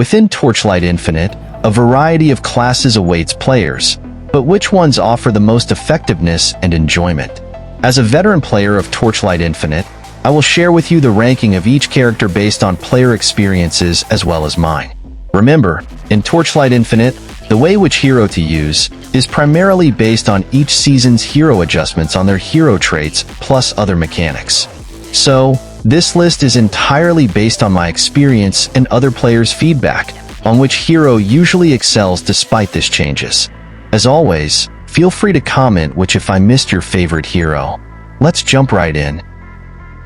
Within Torchlight Infinite, a variety of classes awaits players, but which ones offer the most effectiveness and enjoyment? As a veteran player of Torchlight Infinite, I will share with you the ranking of each character based on player experiences as well as mine. Remember, in Torchlight Infinite, the way which hero to use is primarily based on each season's hero adjustments on their hero traits plus other mechanics. So, this list is entirely based on my experience and other players' feedback on which hero usually excels despite these changes. As always, feel free to comment which if I missed your favorite hero. Let's jump right in.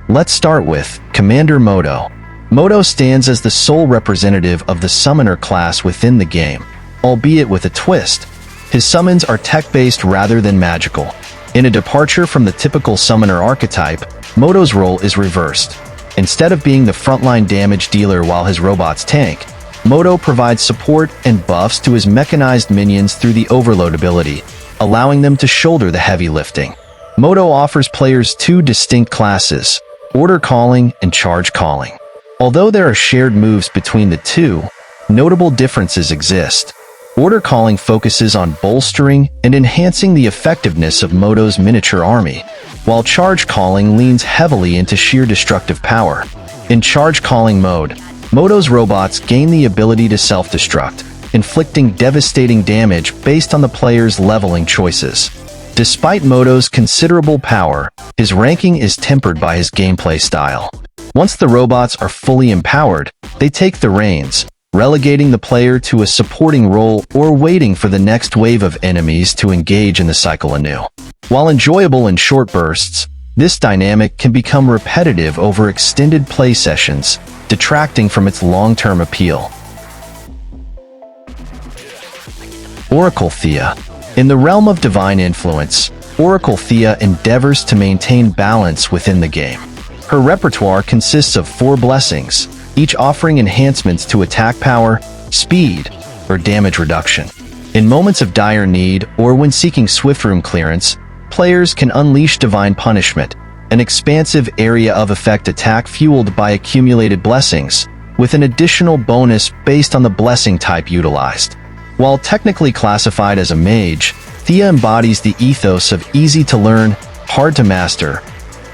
Let's start with Commander Moto. Moto stands as the sole representative of the summoner class within the game, albeit with a twist. His summons are tech-based rather than magical. In a departure from the typical summoner archetype, Moto's role is reversed. Instead of being the frontline damage dealer while his robots tank, Moto provides support and buffs to his mechanized minions through the overload ability, allowing them to shoulder the heavy lifting. Moto offers players two distinct classes, Order Calling and Charge Calling. Although there are shared moves between the two, notable differences exist. Order Calling focuses on bolstering and enhancing the effectiveness of Moto's miniature army, while Charge Calling leans heavily into sheer destructive power. In Charge Calling mode, Moto's robots gain the ability to self-destruct, inflicting devastating damage based on the player's leveling choices. Despite Moto's considerable power, his ranking is tempered by his gameplay style. Once the robots are fully empowered, they take the reins, relegating the player to a supporting role or waiting for the next wave of enemies to engage in the cycle anew. While enjoyable in short bursts, this dynamic can become repetitive over extended play sessions, detracting from its long-term appeal. Oracle Thea. In the realm of divine influence, Oracle Thea endeavors to maintain balance within the game. Her repertoire consists of 4 blessings, each offering enhancements to attack power, speed, or damage reduction. In moments of dire need or when seeking swift room clearance, players can unleash Divine Punishment, an expansive area of effect attack fueled by accumulated blessings, with an additional bonus based on the blessing type utilized. While technically classified as a mage, Thea embodies the ethos of easy to learn, hard to master,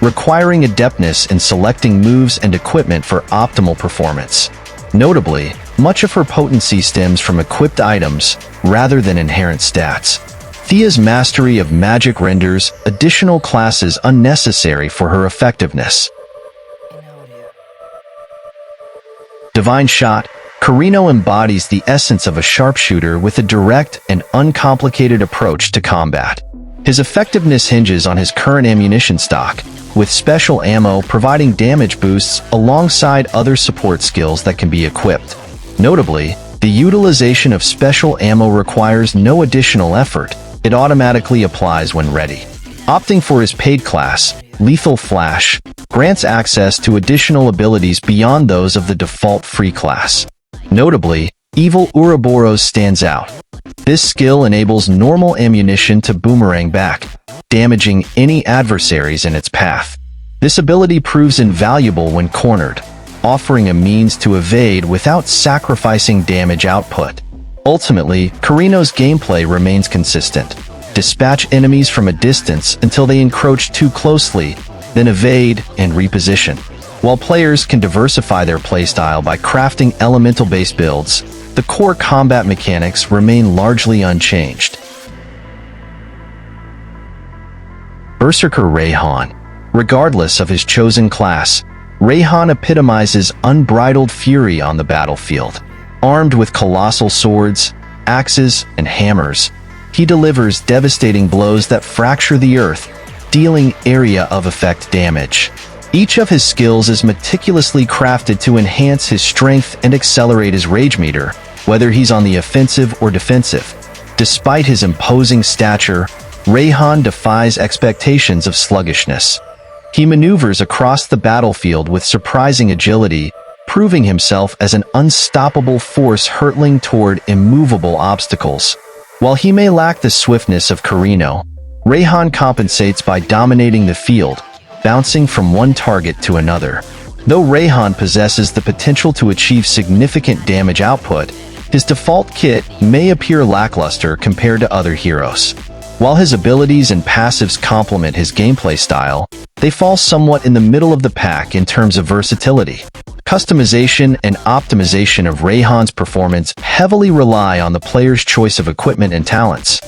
requiring adeptness in selecting moves and equipment for optimal performance. Notably, much of her potency stems from equipped items rather than inherent stats. Thea's mastery of magic renders additional classes unnecessary for her effectiveness. Divineshot Carino embodies the essence of a sharpshooter with a direct and uncomplicated approach to combat. His effectiveness hinges on his current ammunition stock, with special ammo providing damage boosts alongside other support skills that can be equipped. Notably, the utilization of special ammo requires no additional effort. It automatically applies when ready. Opting for his paid class, Lethal Flash, grants access to additional abilities beyond those of the default free class. Notably, Evil Ouroboros stands out. This skill enables normal ammunition to boomerang back, damaging any adversaries in its path. This ability proves invaluable when cornered, offering a means to evade without sacrificing damage output. Ultimately, Carino's gameplay remains consistent. Dispatch enemies from a distance until they encroach too closely, then evade and reposition. While players can diversify their playstyle by crafting elemental-based builds, the core combat mechanics remain largely unchanged. Berserker Rehan. Regardless of his chosen class, Rehan epitomizes unbridled fury on the battlefield. Armed with colossal swords, axes, and hammers, he delivers devastating blows that fracture the earth, dealing area of effect damage. Each of his skills is meticulously crafted to enhance his strength and accelerate his rage meter, whether he's on the offensive or defensive. Despite his imposing stature, Rehan defies expectations of sluggishness. He maneuvers across the battlefield with surprising agility, proving himself as an unstoppable force hurtling toward immovable obstacles. While he may lack the swiftness of Carino, Rehan compensates by dominating the field, bouncing from one target to another. Though Rehan possesses the potential to achieve significant damage output, his default kit may appear lackluster compared to other heroes. While his abilities and passives complement his gameplay style, they fall somewhat in the middle of the pack in terms of versatility. Customization and optimization of Rehan's performance heavily rely on the player's choice of equipment and talents.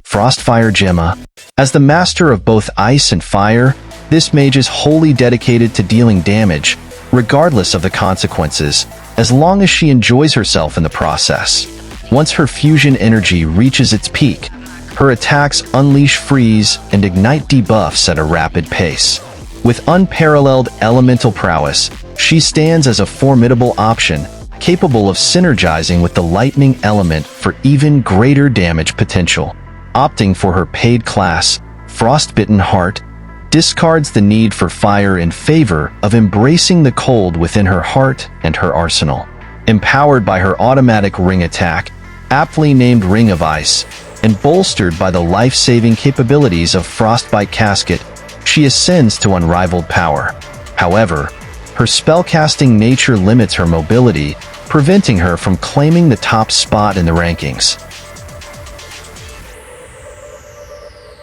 Frostfire Gemma. As the master of both ice and fire, this mage is wholly dedicated to dealing damage, regardless of the consequences, as long as she enjoys herself in the process. Once her fusion energy reaches its peak, her attacks unleash freeze and ignite debuffs at a rapid pace. With unparalleled elemental prowess, she stands as a formidable option, capable of synergizing with the lightning element for even greater damage potential. Opting for her paid class, Frostbitten Heart discards the need for fire in favor of embracing the cold within her heart and her arsenal. Empowered by her automatic ring attack, aptly named Ring of Ice, and bolstered by the life-saving capabilities of Frostbite Casket, she ascends to unrivaled power. However, her spellcasting nature limits her mobility, preventing her from claiming the top spot in the rankings.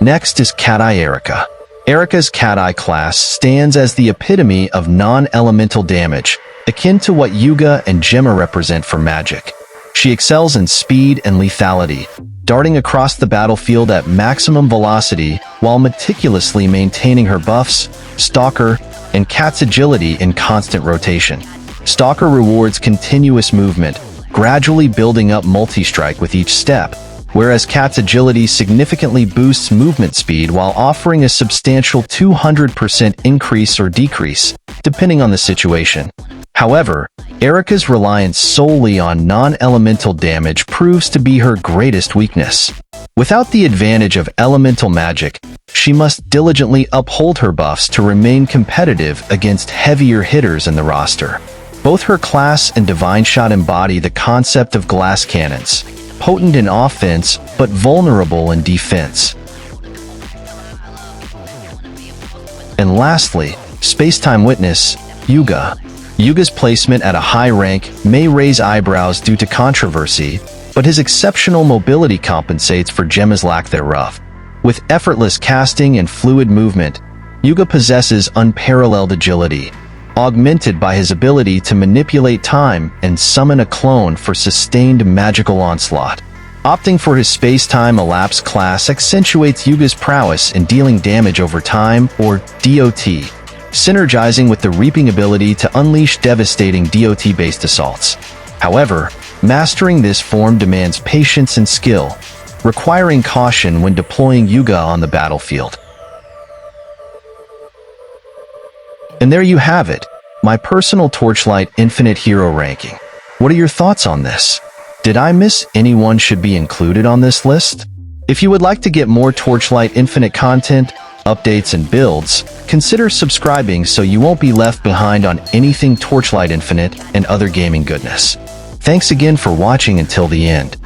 Next is CatEye Erika. Erika's CatEye class stands as the epitome of non-elemental damage, akin to what Youga and Gemma represent for magic. She excels in speed and lethality, darting across the battlefield at maximum velocity while meticulously maintaining her buffs, Stalker, and Cat's agility in constant rotation. Stalker rewards continuous movement, gradually building up multi-strike with each step, whereas Cat's agility significantly boosts movement speed while offering a substantial 200% increase or decrease, depending on the situation. However, Erika's reliance solely on non-elemental damage proves to be her greatest weakness. Without the advantage of elemental magic, she must diligently uphold her buffs to remain competitive against heavier hitters in the roster. Both her class and Divineshot embody the concept of glass cannons, potent in offense but vulnerable in defense. And lastly, Spacetime Witness, Youga. Yuga's placement at a high rank may raise eyebrows due to controversy, but his exceptional mobility compensates for Gemma's lack thereof. With effortless casting and fluid movement, Youga possesses unparalleled agility, augmented by his ability to manipulate time and summon a clone for sustained magical onslaught. Opting for his Spacetime Elapse class accentuates Yuga's prowess in dealing damage over time, or DOT, synergizing with the reaping ability to unleash devastating DOT-based assaults. However, mastering this form demands patience and skill, requiring caution when deploying Youga on the battlefield. And there you have it, my personal Torchlight Infinite Hero ranking. What are your thoughts on this? Did I miss anyone should be included on this list? If you would like to get more Torchlight Infinite content, updates, and builds, consider subscribing so you won't be left behind on anything Torchlight Infinite and other gaming goodness. Thanks again for watching until the end.